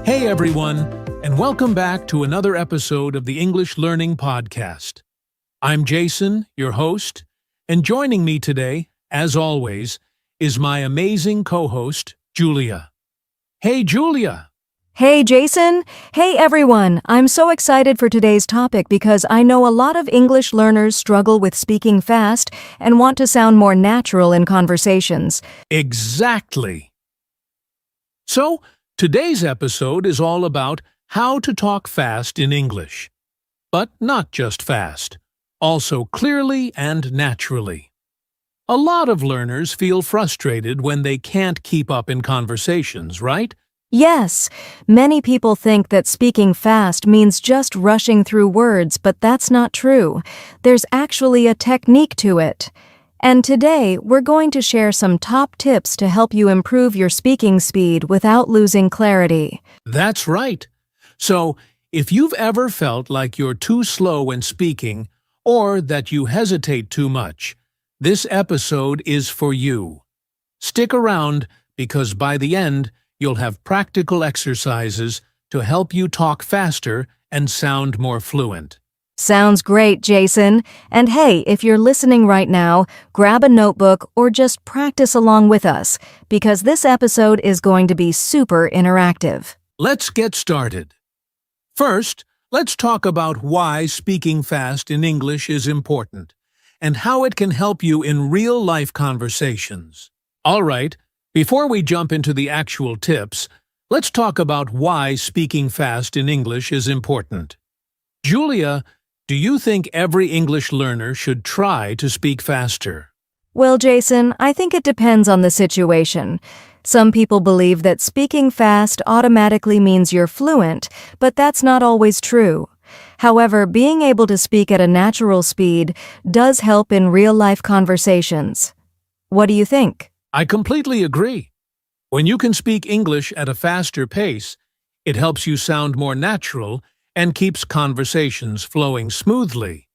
Hey everyone, and welcome back to another episode of the English Learning Podcast. I'm Jason, your host, and joining me today, as always, is my amazing co-host, Julia. Hey Julia! Hey Jason! Hey everyone! I'm so excited for today's topic because I know a lot of English learners struggle with speaking fast and want to sound more natural in conversations. Exactly! So, today's episode is all about how to talk fast in English. But not just fast, also clearly and naturally. A lot of learners feel frustrated when they can't keep up in conversations, right? Yes, many people think that speaking fast means just rushing through words, but that's not true. There's actually a technique to it. And today, we're going to share some top tips to help you improve your speaking speed without losing clarity. That's right. So, if you've ever felt like you're too slow when speaking, or that you hesitate too much, this episode is for you. Stick around because by the end, you'll have practical exercises to help you talk faster and sound more fluent. Sounds great, Jason. And hey, if you're listening right now, grab a notebook or just practice along with us, because this episode is going to be super interactive. Let's get started. First, let's talk about why speaking fast in English is important, and how it can help you in real-life conversations. All right, before we jump into the actual tips, let's talk about why speaking fast in English is important. Julia, do you think every English learner should try to speak faster? Well, Jason, I think it depends on the situation. Some people believe that speaking fast automatically means you're fluent, but that's not always true. However, being able to speak at a natural speed does help in real-life conversations. What do you think? I completely agree. When you can speak English at a faster pace, it helps you sound more natural and keeps conversations flowing smoothly.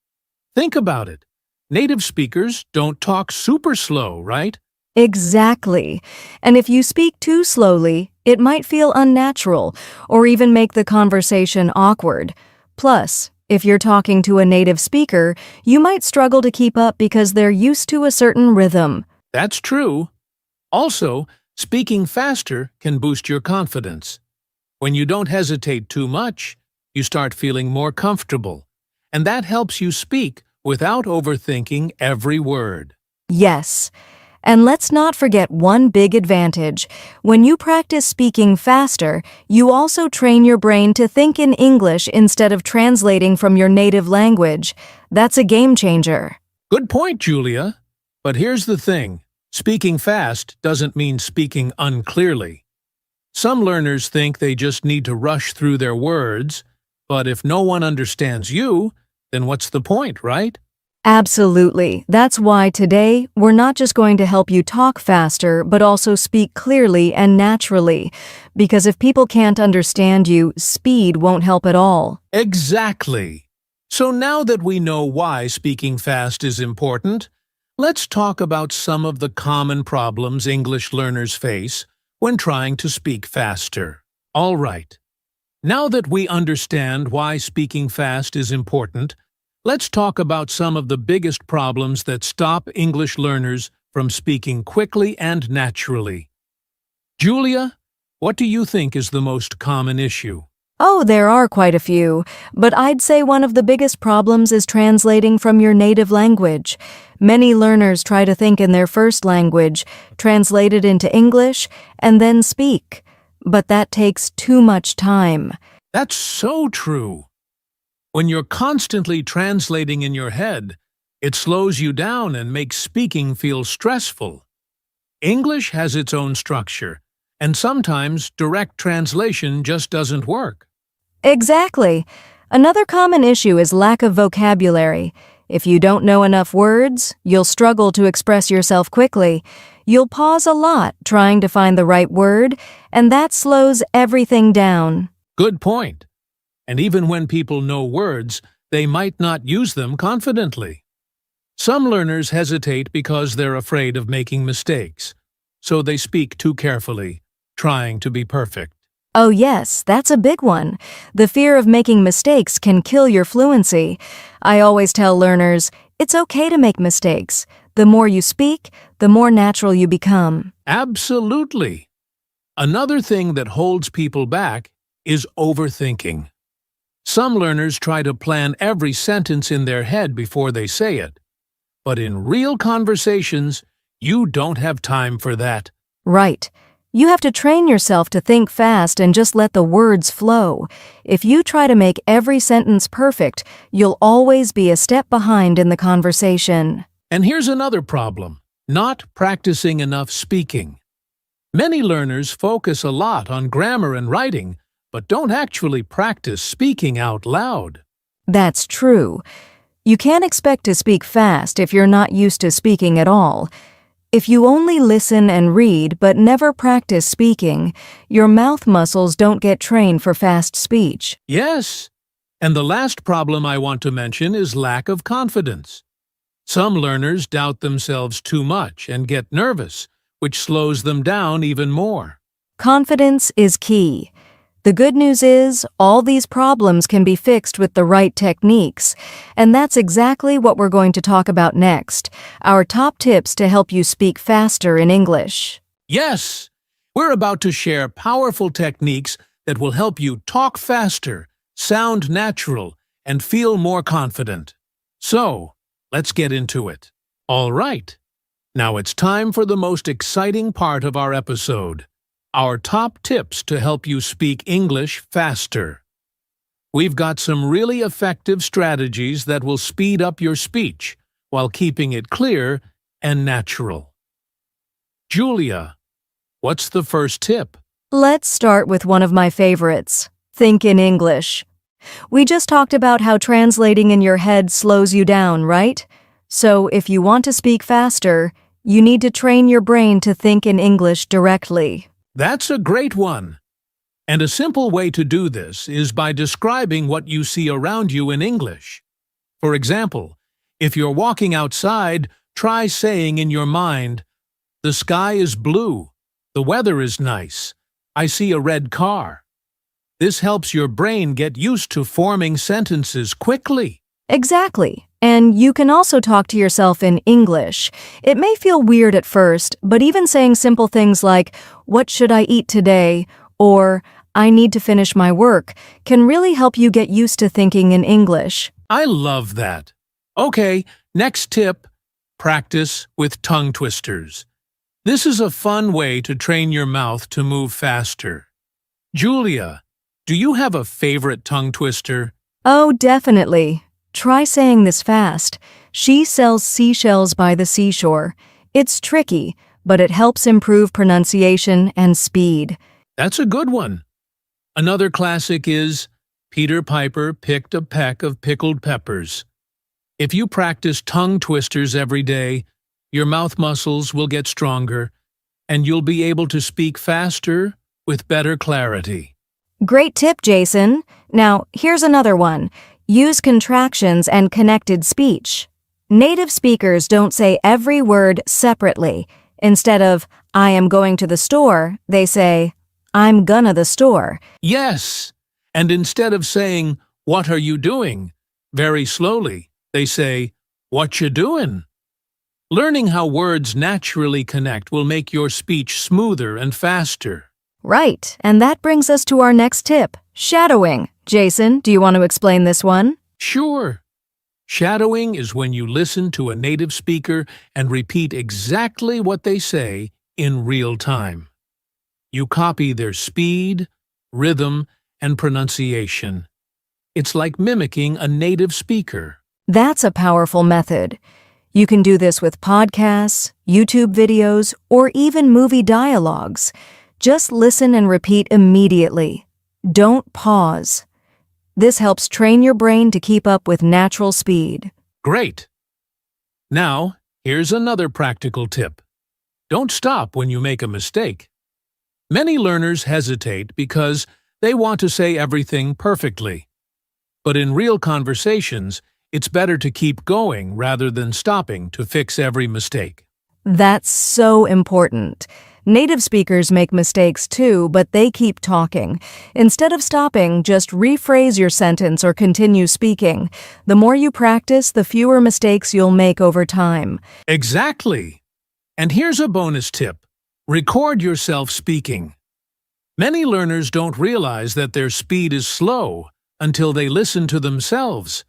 Think about it. Native speakers don't talk super slow, right? Exactly. And if you speak too slowly, it might feel unnatural or even make the conversation awkward. Plus, if you're talking to a native speaker, you might struggle to keep up because they're used to a certain rhythm. That's true. Also, speaking faster can boost your confidence. When you don't hesitate too much, you start feeling more comfortable, and that helps you speak without overthinking every word. Yes. And let's not forget one big advantage. When you practice speaking faster, you also train your brain to think in English instead of translating from your native language. That's a game changer. Good point, Julia. But here's the thing. Speaking fast doesn't mean speaking unclearly. Some learners think they just need to rush through their words, but if no one understands you, then what's the point, right? Absolutely. That's why today, we're not just going to help you talk faster, but also speak clearly and naturally. Because if people can't understand you, speed won't help at all. Exactly. So now that we know why speaking fast is important, let's talk about some of the common problems English learners face when trying to speak faster. All right. Now that we understand why speaking fast is important, let's talk about some of the biggest problems that stop English learners from speaking quickly and naturally. Julia, what do you think is the most common issue? Oh, there are quite a few, but I'd say one of the biggest problems is translating from your native language. Many learners try to think in their first language, translate it into English, and then speak. But that takes too much time. That's so true. When you're constantly translating in your head, it slows you down and makes speaking feel stressful. English has its own structure, and sometimes direct translation just doesn't work. Exactly. Another common issue is lack of vocabulary. If you don't know enough words, you'll struggle to express yourself quickly. You'll pause a lot trying to find the right word, and that slows everything down. Good point. And even when people know words, they might not use them confidently. Some learners hesitate because they're afraid of making mistakes, so they speak too carefully, trying to be perfect. Oh yes, that's a big one. The fear of making mistakes can kill your fluency. I always tell learners, it's okay to make mistakes. The more you speak, the more natural you become. Absolutely. Another thing that holds people back is overthinking. Some learners try to plan every sentence in their head before they say it. But in real conversations, you don't have time for that. Right. You have to train yourself to think fast and just let the words flow. If you try to make every sentence perfect, you'll always be a step behind in the conversation. And here's another problem: not practicing enough speaking. Many learners focus a lot on grammar and writing, but don't actually practice speaking out loud. That's true. You can't expect to speak fast if you're not used to speaking at all. If you only listen and read but never practice speaking, your mouth muscles don't get trained for fast speech. Yes. And the last problem I want to mention is lack of confidence. Some learners doubt themselves too much and get nervous, which slows them down even more. Confidence is key. The good news is, all these problems can be fixed with the right techniques, and that's exactly what we're going to talk about next, our top tips to help you speak faster in English. Yes! We're about to share powerful techniques that will help you talk faster, sound natural, and feel more confident. So, let's get into it. All right. Now it's time for the most exciting part of our episode: our top tips to help you speak English faster. We've got some really effective strategies that will speed up your speech while keeping it clear and natural. Julia, what's the first tip? Let's start with one of my favorites: think in English. We just talked about how translating in your head slows you down, right? So if you want to speak faster, you need to train your brain to think in English directly. That's a great one. And a simple way to do this is by describing what you see around you in English. For example, if you're walking outside, try saying in your mind, "The sky is blue. The weather is nice. I see a red car." This helps your brain get used to forming sentences quickly. Exactly. And you can also talk to yourself in English. It may feel weird at first, but even saying simple things like, "What should I eat today?" or "I need to finish my work," can really help you get used to thinking in English. I love that. Okay, next tip: practice with tongue twisters. This is a fun way to train your mouth to move faster. Julia, do you have a favorite tongue twister? Oh, definitely. Try saying this fast. She sells seashells by the seashore. It's tricky, but it helps improve pronunciation and speed. That's a good one. Another classic is, Peter Piper picked a peck of pickled peppers. If you practice tongue twisters every day, your mouth muscles will get stronger, and you'll be able to speak faster with better clarity. Great tip, Jason. Now, here's another one. Use contractions and connected speech. Native speakers don't say every word separately. Instead of, "I am going to the store," they say, "I'm gonna the store." Yes, and instead of saying, "What are you doing?" very slowly, they say, "What you doing?" Learning how words naturally connect will make your speech smoother and faster. Right, and that brings us to our next tip, shadowing. Jason, do you want to explain this one? Sure. Shadowing is when you listen to a native speaker and repeat exactly what they say in real time. You copy their speed, rhythm, and pronunciation. It's like mimicking a native speaker. That's a powerful method. You can do this with podcasts, YouTube videos, or even movie dialogues. Just listen and repeat immediately. Don't pause. This helps train your brain to keep up with natural speed. Great! Now, here's another practical tip. Don't stop when you make a mistake. Many learners hesitate because they want to say everything perfectly. But in real conversations, it's better to keep going rather than stopping to fix every mistake. That's so important. Native speakers make mistakes too, but they keep talking. Instead of stopping, just rephrase your sentence or continue speaking. The more you practice, the fewer mistakes you'll make over time. Exactly. And here's a bonus tip. Record yourself speaking. Many learners don't realize that their speed is slow until they listen to themselves.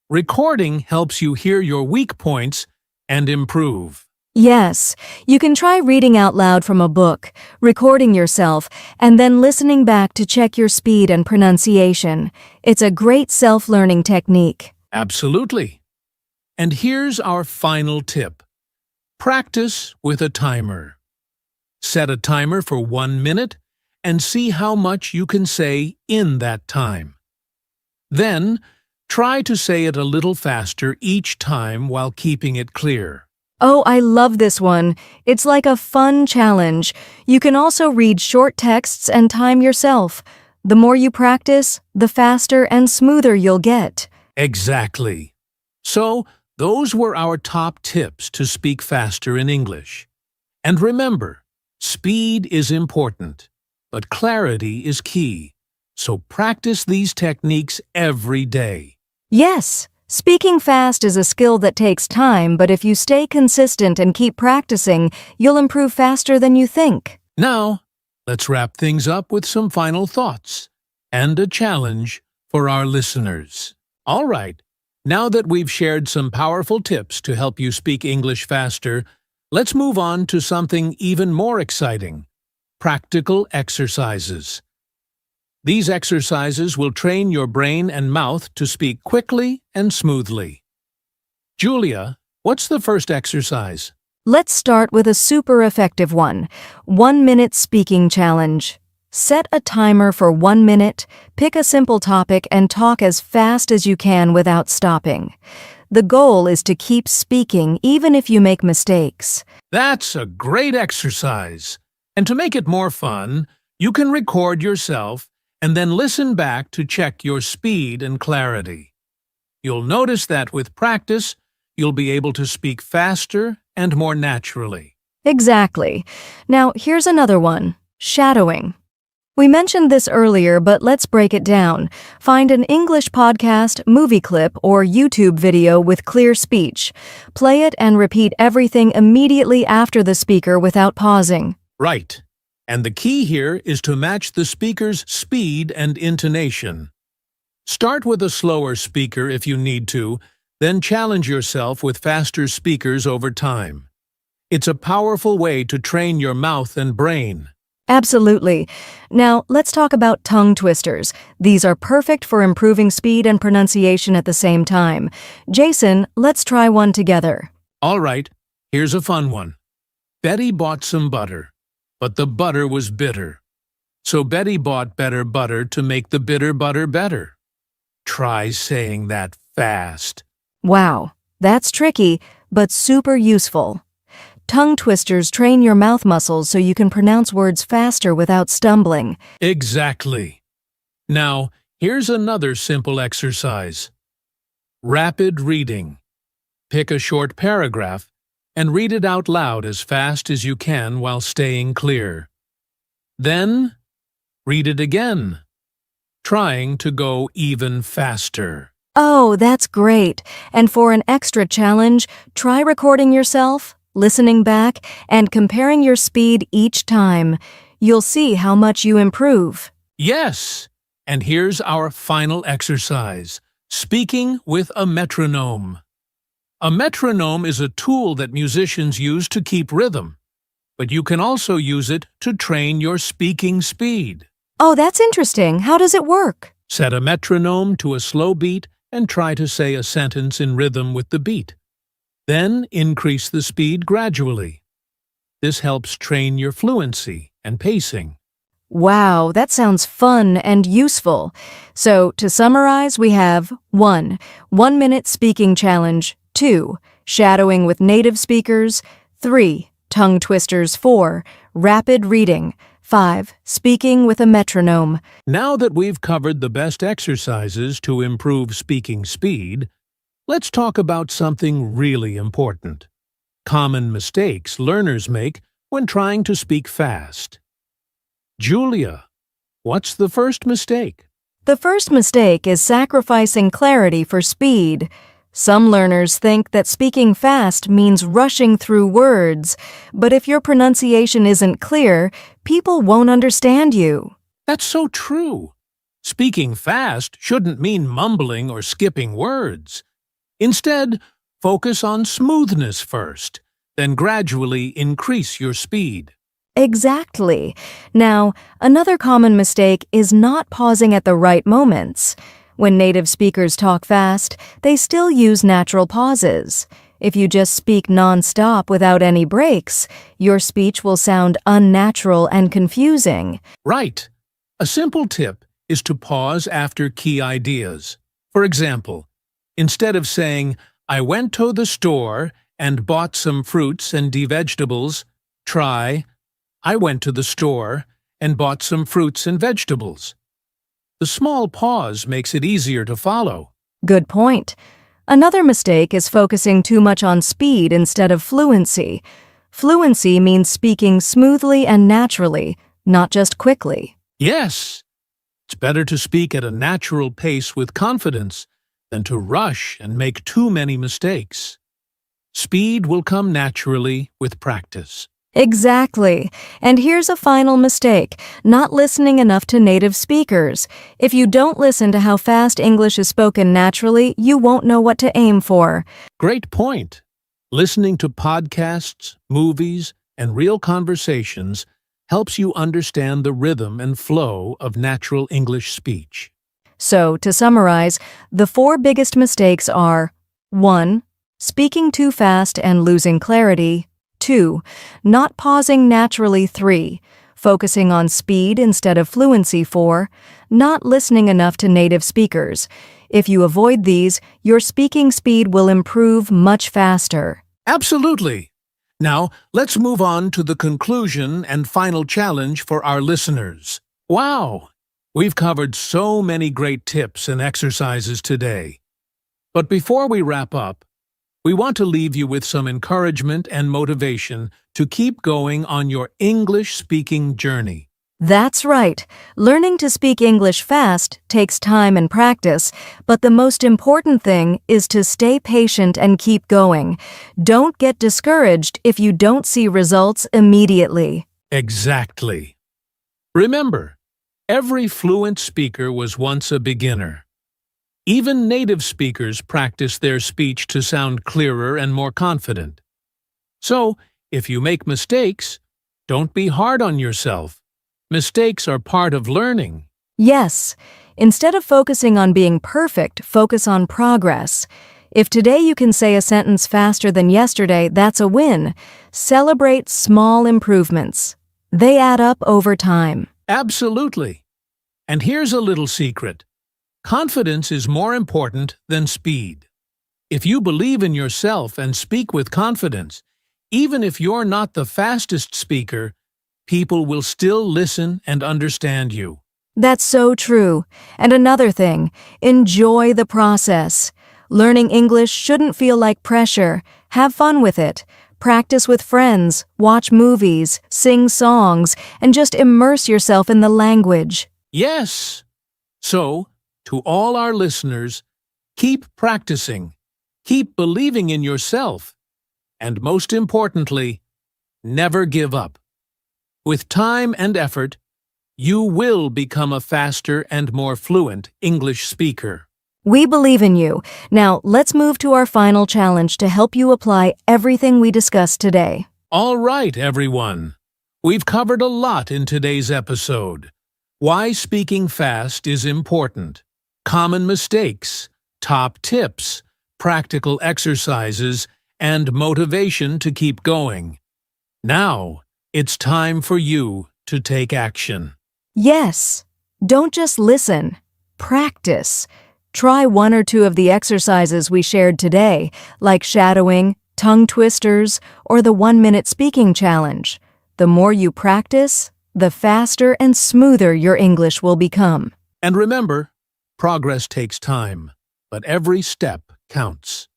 Recording helps you hear your weak points and improve. Yes, you can try reading out loud from a book, recording yourself, and then listening back to check your speed and pronunciation. It's a great self-learning technique. Absolutely. And here's our final tip. Practice with a timer. Set a timer for 1 minute and see how much you can say in that time. Then, try to say it a little faster each time while keeping it clear. Oh, I love this one. It's like a fun challenge. You can also read short texts and time yourself. The more you practice, the faster and smoother you'll get. Exactly. So, those were our top tips to speak faster in English. And remember, speed is important, but clarity is key. So practice these techniques every day. Yes, speaking fast is a skill that takes time, but if you stay consistent and keep practicing, you'll improve faster than you think. Now, let's wrap things up with some final thoughts and a challenge for our listeners. All right, now that we've shared some powerful tips to help you speak English faster, let's move on to something even more exciting: practical exercises. These exercises will train your brain and mouth to speak quickly and smoothly. Julia, what's the first exercise? Let's start with a super effective one: 1 minute speaking challenge. Set a timer for 1 minute, pick a simple topic, and talk as fast as you can without stopping. The goal is to keep speaking even if you make mistakes. That's a great exercise. And to make it more fun, you can record yourself and then listen back to check your speed and clarity. You'll notice that with practice, you'll be able to speak faster and more naturally. Exactly. Now, here's another one: shadowing. We mentioned this earlier, but let's break it down. Find an English podcast, movie clip, or YouTube video with clear speech. Play it and repeat everything immediately after the speaker without pausing. Right. And the key here is to match the speaker's speed and intonation. Start with a slower speaker if you need to, then challenge yourself with faster speakers over time. It's a powerful way to train your mouth and brain. Absolutely. Now, let's talk about tongue twisters. These are perfect for improving speed and pronunciation at the same time. Jason, let's try one together. All right, here's a fun one. Betty bought some butter, but the butter was bitter. So Betty bought better butter to make the bitter butter better. Try saying that fast. Wow, that's tricky, but super useful. Tongue twisters train your mouth muscles so you can pronounce words faster without stumbling. Exactly. Now, here's another simple exercise. Rapid reading. Pick a short paragraph and read it out loud as fast as you can while staying clear. Then, read it again, trying to go even faster. Oh, that's great. And for an extra challenge, try recording yourself, listening back, and comparing your speed each time. You'll see how much you improve. Yes! And here's our final exercise: speaking with a metronome. A metronome is a tool that musicians use to keep rhythm, but you can also use it to train your speaking speed. Oh, that's interesting. How does it work? Set a metronome to a slow beat and try to say a sentence in rhythm with the beat. Then increase the speed gradually. This helps train your fluency and pacing. Wow, that sounds fun and useful. So, to summarize, we have 1. 1 minute speaking challenge. 2. Shadowing with native speakers. 3. Tongue twisters. 4. Rapid reading. 5. Speaking with a metronome. Now that we've covered the best exercises to improve speaking speed, let's talk about something really important: common mistakes learners make when trying to speak fast. Julia, what's the first mistake? The first mistake is sacrificing clarity for speed. Some learners think that speaking fast means rushing through words, but if your pronunciation isn't clear, people won't understand you. That's so true. Speaking fast shouldn't mean mumbling or skipping words. Instead, focus on smoothness first, then gradually increase your speed. Exactly. Now, another common mistake is not pausing at the right moments. When native speakers talk fast, they still use natural pauses. If you just speak non-stop without any breaks, your speech will sound unnatural and confusing. Right. A simple tip is to pause after key ideas. For example, instead of saying, "I went to the store and bought some fruits and vegetables," try, "I went to the store and bought some fruits and vegetables." The small pause makes it easier to follow. Good point. Another mistake is focusing too much on speed instead of fluency. Fluency means speaking smoothly and naturally, not just quickly. Yes, it's better to speak at a natural pace with confidence than to rush and make too many mistakes. Speed will come naturally with practice. Exactly. And here's a final mistake, not listening enough to native speakers. If you don't listen to how fast English is spoken naturally, you won't know what to aim for. Great point. Listening to podcasts, movies, and real conversations helps you understand the rhythm and flow of natural English speech. So, to summarize, the 4 biggest mistakes are 1. Speaking too fast and losing clarity. 2. Not pausing naturally. 3. Focusing on speed instead of fluency. 4. Not listening enough to native speakers. If you avoid these, your speaking speed will improve much faster. Absolutely. Now, let's move on to the conclusion and final challenge for our listeners. Wow! We've covered so many great tips and exercises today. But before we wrap up, we want to leave you with some encouragement and motivation to keep going on your English-speaking journey. That's right. Learning to speak English fast takes time and practice, but the most important thing is to stay patient and keep going. Don't get discouraged if you don't see results immediately. Exactly. Remember, every fluent speaker was once a beginner. Even native speakers practice their speech to sound clearer and more confident. So, if you make mistakes, don't be hard on yourself. Mistakes are part of learning. Yes. Instead of focusing on being perfect, focus on progress. If today you can say a sentence faster than yesterday, that's a win. Celebrate small improvements. They add up over time. Absolutely. And here's a little secret. Confidence is more important than speed. If you believe in yourself and speak with confidence, even if you're not the fastest speaker, people will still listen and understand you. That's so true. And another thing, enjoy the process. Learning English shouldn't feel like pressure. Have fun with it. Practice with friends, watch movies, sing songs, and just immerse yourself in the language. Yes. So, to all our listeners, keep practicing, keep believing in yourself, and most importantly, never give up. With time and effort, you will become a faster and more fluent English speaker. We believe in you. Now, let's move to our final challenge to help you apply everything we discussed today. All right, everyone. We've covered a lot in today's episode. Why speaking fast is important. Common mistakes, top tips, practical exercises, and motivation to keep going. Now, it's time for you to take action. Yes. Don't just listen. Practice. Try 1 or 2 of the exercises we shared today, like shadowing, tongue twisters, or the 1-minute speaking challenge. The more you practice, the faster and smoother your English will become. And remember, progress takes time, but every step counts.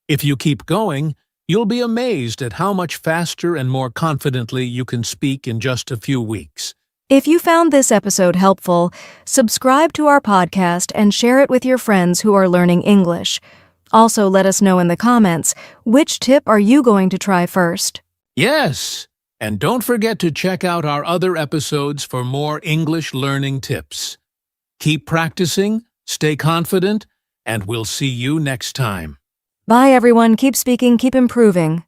If you keep going, You'll be amazed at how much faster and more confidently you can speak in just a few weeks. If you found this episode helpful, subscribe to our podcast and share it with your friends who are learning English. Also, let us know in the comments, which tip are you going to try first? Yes, and don't forget to check out our other episodes for more English learning tips. Keep practicing, stay confident, and we'll see you next time. Bye, everyone. Keep speaking, keep improving.